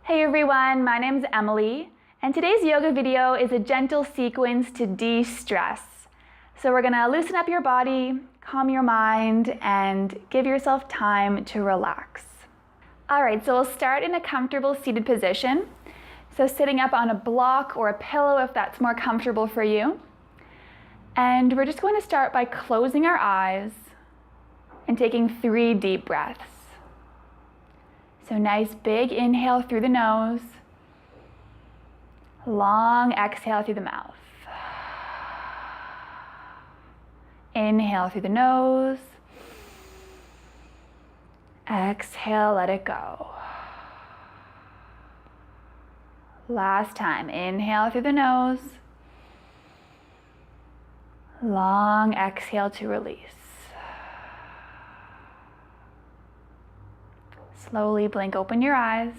Hey everyone, my name's Emily, and today's yoga video is a gentle sequence to de-stress. So we're gonna loosen up your body, calm your mind, and give yourself time to relax. All right, so we'll start in a comfortable seated position. So sitting up on a block or a pillow if that's more comfortable for you. And we're just going to start by closing our eyes and taking 3 deep breaths. So nice big inhale through the nose, long exhale through the mouth. Inhale through the nose, exhale, let it go. Last time, inhale through the nose, long exhale to release. Slowly blink open your eyes,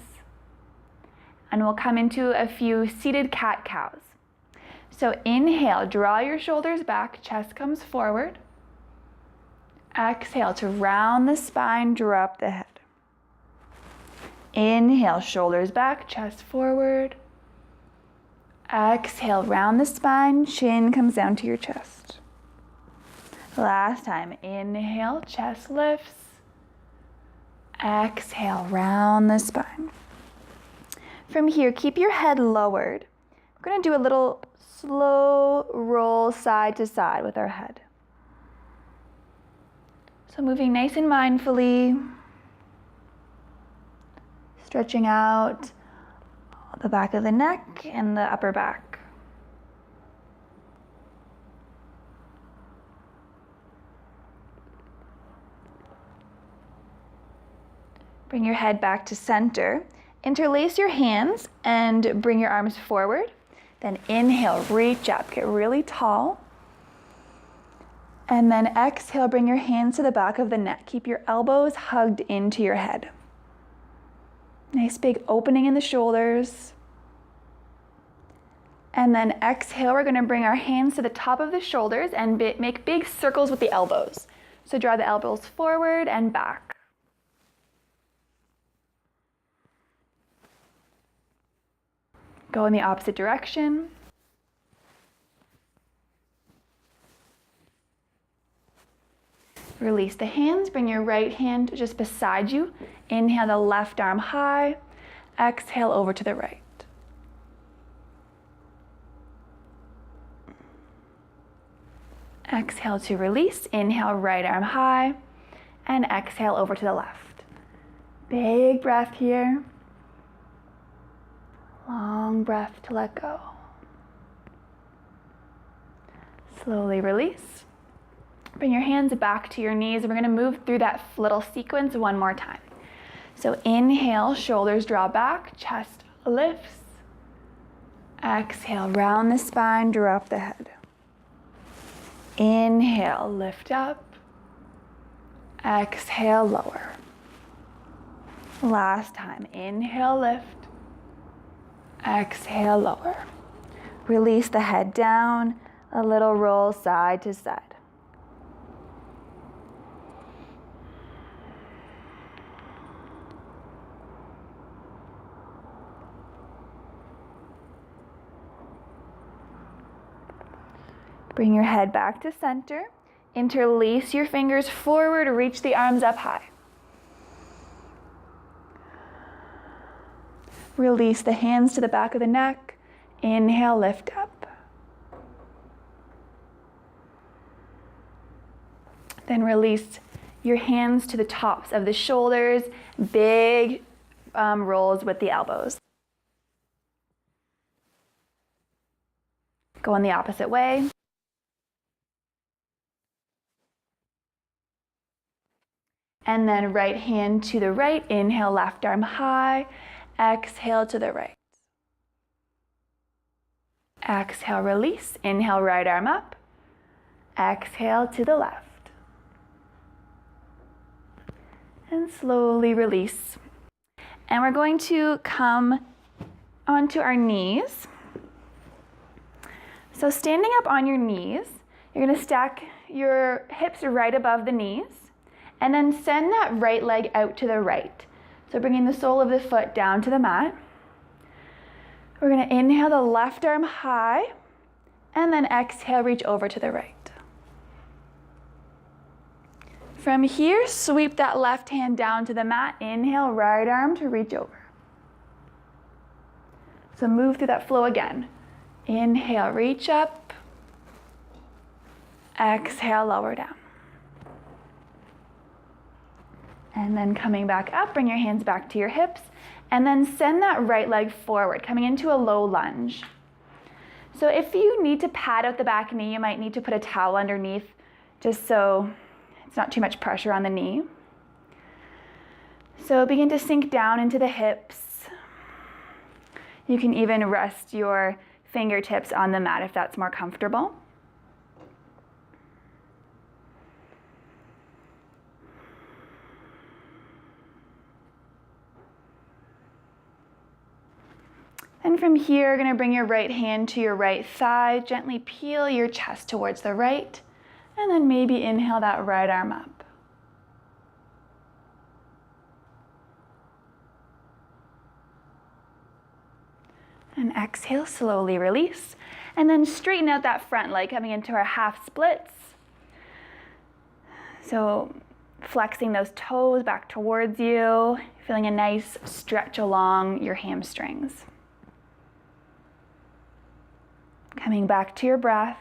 and we'll come into a few seated cat-cows. So inhale, draw your shoulders back, chest comes forward. Exhale to round the spine, drop the head. Inhale, shoulders back, chest forward. Exhale, round the spine, chin comes down to your chest. Last time, inhale, chest lifts. Exhale, round the spine. From here, keep your head lowered. We're going to do a little slow roll side to side with our head. So moving nice and mindfully, stretching out the back of the neck and the upper back. Bring your head back to center. Interlace your hands and bring your arms forward. Then inhale, reach up, get really tall. And then exhale, bring your hands to the back of the neck. Keep your elbows hugged into your head. Nice big opening in the shoulders. And then exhale, we're gonna bring our hands to the top of the shoulders and make big circles with the elbows. So draw the elbows forward and back. Go in the opposite direction. Release the hands, bring your right hand just beside you. Inhale the left arm high, exhale over to the right. Exhale to release, inhale right arm high, and exhale over to the left. Big breath here. Long breath to let go. Slowly release. Bring your hands back to your knees. We're going to move through that little sequence one more time. So inhale, shoulders draw back, chest lifts. Exhale, round the spine, drop the head. Inhale, lift up. Exhale, lower. Last time, inhale, lift. Exhale, lower. Release the head down, a little roll side to side. Bring your head back to center. Interlace your fingers forward, reach the arms up high. Release the hands to the back of the neck. Inhale, lift up. Then release your hands to the tops of the shoulders. Big rolls with the elbows. Go in the opposite way. And then right hand to the right. Inhale, left arm high. Exhale to the right. Exhale, release. Inhale, right arm up. Exhale to the left. And slowly release. And we're going to come onto our knees. So standing up on your knees, you're going to stack your hips right above the knees. And then send that right leg out to the right. So bringing the sole of the foot down to the mat. We're going to inhale the left arm high, and then exhale, reach over to the right. From here, sweep that left hand down to the mat. Inhale, right arm to reach over. So move through that flow again. Inhale, reach up. Exhale, lower down. And then coming back up, bring your hands back to your hips, and then send that right leg forward, coming into a low lunge. So if you need to pad out the back knee, you might need to put a towel underneath, just so it's not too much pressure on the knee. So begin to sink down into the hips. You can even rest your fingertips on the mat if that's more comfortable. And from here, you're going to bring your right hand to your right thigh, gently peel your chest towards the right, and then maybe inhale that right arm up. And exhale, slowly release. And then straighten out that front leg, coming into our half splits. So flexing those toes back towards you, feeling a nice stretch along your hamstrings. Coming back to your breath.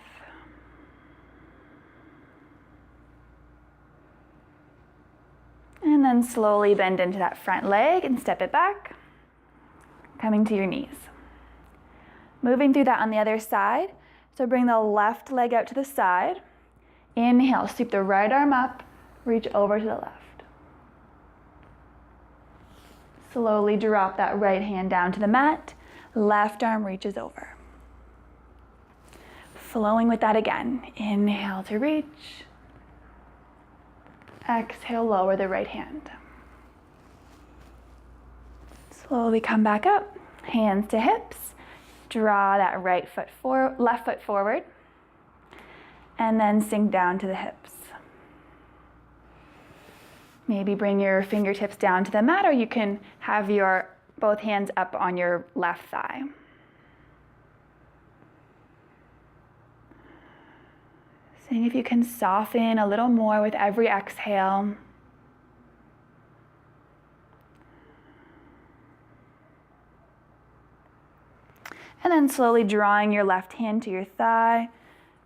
And then slowly bend into that front leg and step it back. Coming to your knees. Moving through that on the other side. So bring the left leg out to the side. Inhale, sweep the right arm up, reach over to the left. Slowly drop that right hand down to the mat. Left arm reaches over. Flowing with that again. Inhale to reach. Exhale, lower the right hand. Slowly come back up. Hands to hips. Draw that left foot forward. And then sink down to the hips. Maybe bring your fingertips down to the mat, or you can have your both hands up on your left thigh. Seeing if you can soften a little more with every exhale. And then slowly drawing your left hand to your thigh,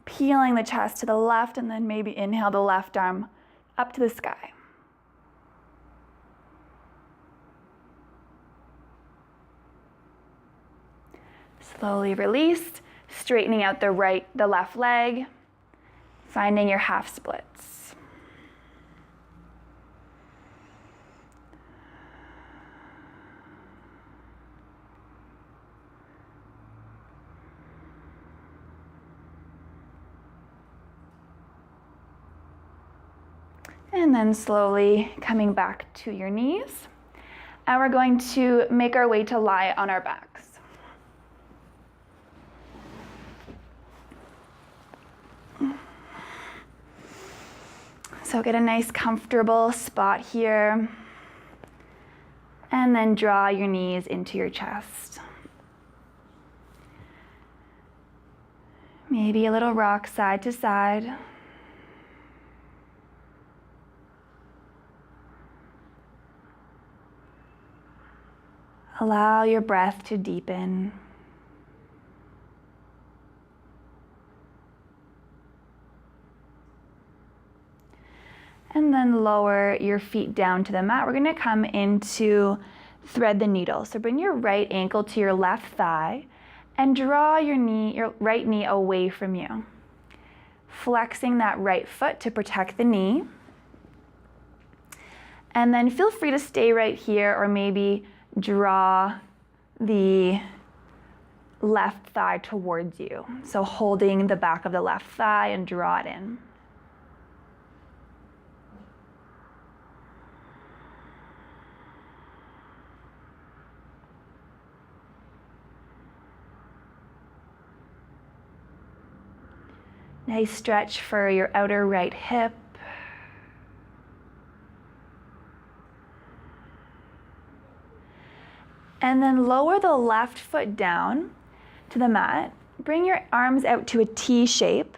peeling the chest to the left, and then maybe inhale the left arm up to the sky. Slowly release, straightening out the left leg. Finding your half splits. And then slowly coming back to your knees. And we're going to make our way to lie on our backs. So get a nice comfortable spot here, and then draw your knees into your chest. Maybe a little rock side to side. Allow your breath to deepen. And then lower your feet down to the mat. We're gonna come into thread the needle. So bring your right ankle to your left thigh and draw your right knee away from you. Flexing that right foot to protect the knee. And then feel free to stay right here, or maybe draw the left thigh towards you. So holding the back of the left thigh and draw it in. Nice stretch for your outer right hip. And then lower the left foot down to the mat. Bring your arms out to a T shape.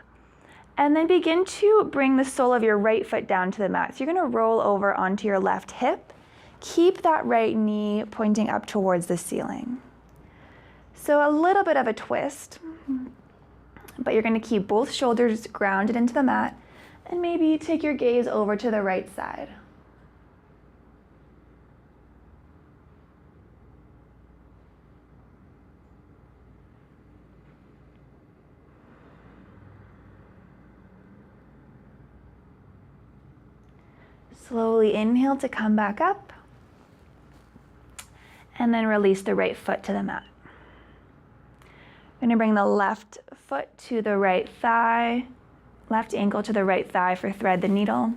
And then begin to bring the sole of your right foot down to the mat. So you're gonna roll over onto your left hip. Keep that right knee pointing up towards the ceiling. So a little bit of a twist, but you're gonna keep both shoulders grounded into the mat and maybe take your gaze over to the right side. Slowly inhale to come back up, and then release the right foot to the mat. We're gonna bring the left foot to the right thigh, left ankle to the right thigh for thread the needle.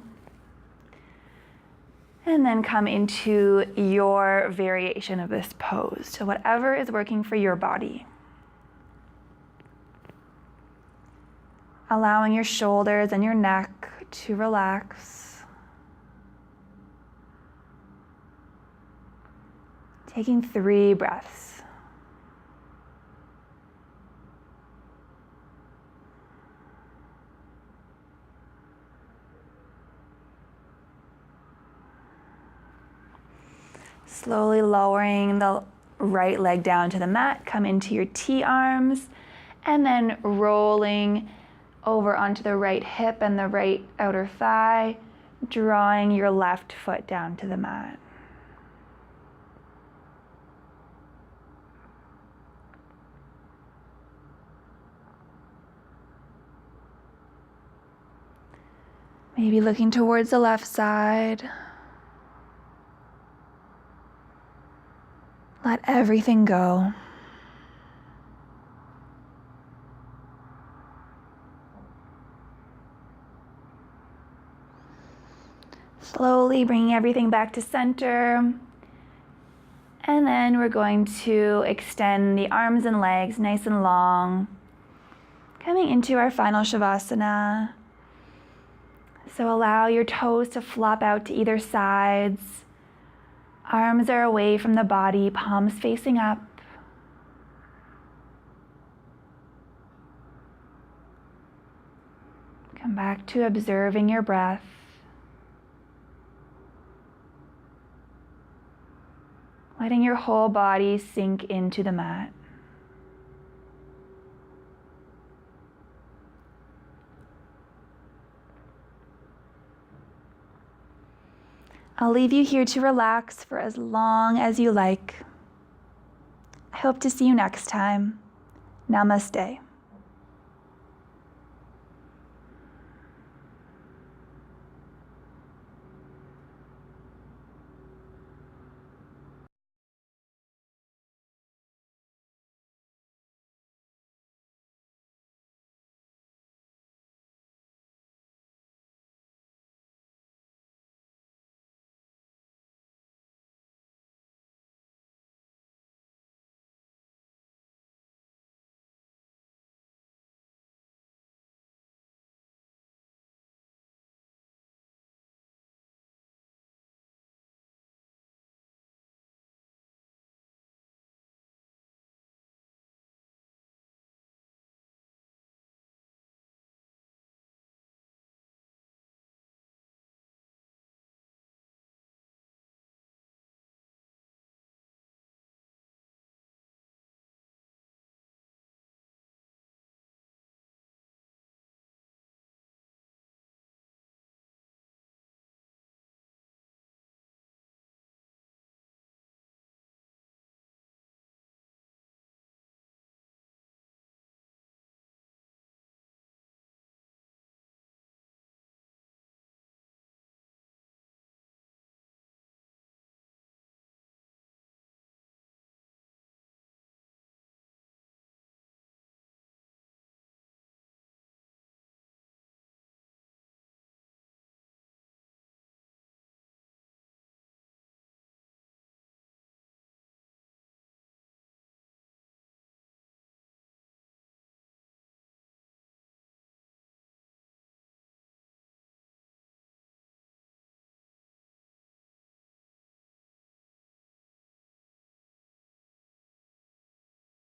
And then come into your variation of this pose. So whatever is working for your body. Allowing your shoulders and your neck to relax. Taking 3 breaths. Slowly lowering the right leg down to the mat, come into your T-arms, and then rolling over onto the right hip and the right outer thigh, drawing your left foot down to the mat. Maybe looking towards the left side. Let everything go. Slowly bringing everything back to center. And then we're going to extend the arms and legs nice and long. Coming into our final Shavasana. So allow your toes to flop out to either sides. Arms are away from the body, palms facing up. Come back to observing your breath. Letting your whole body sink into the mat. I'll leave you here to relax for as long as you like. I hope to see you next time. Namaste.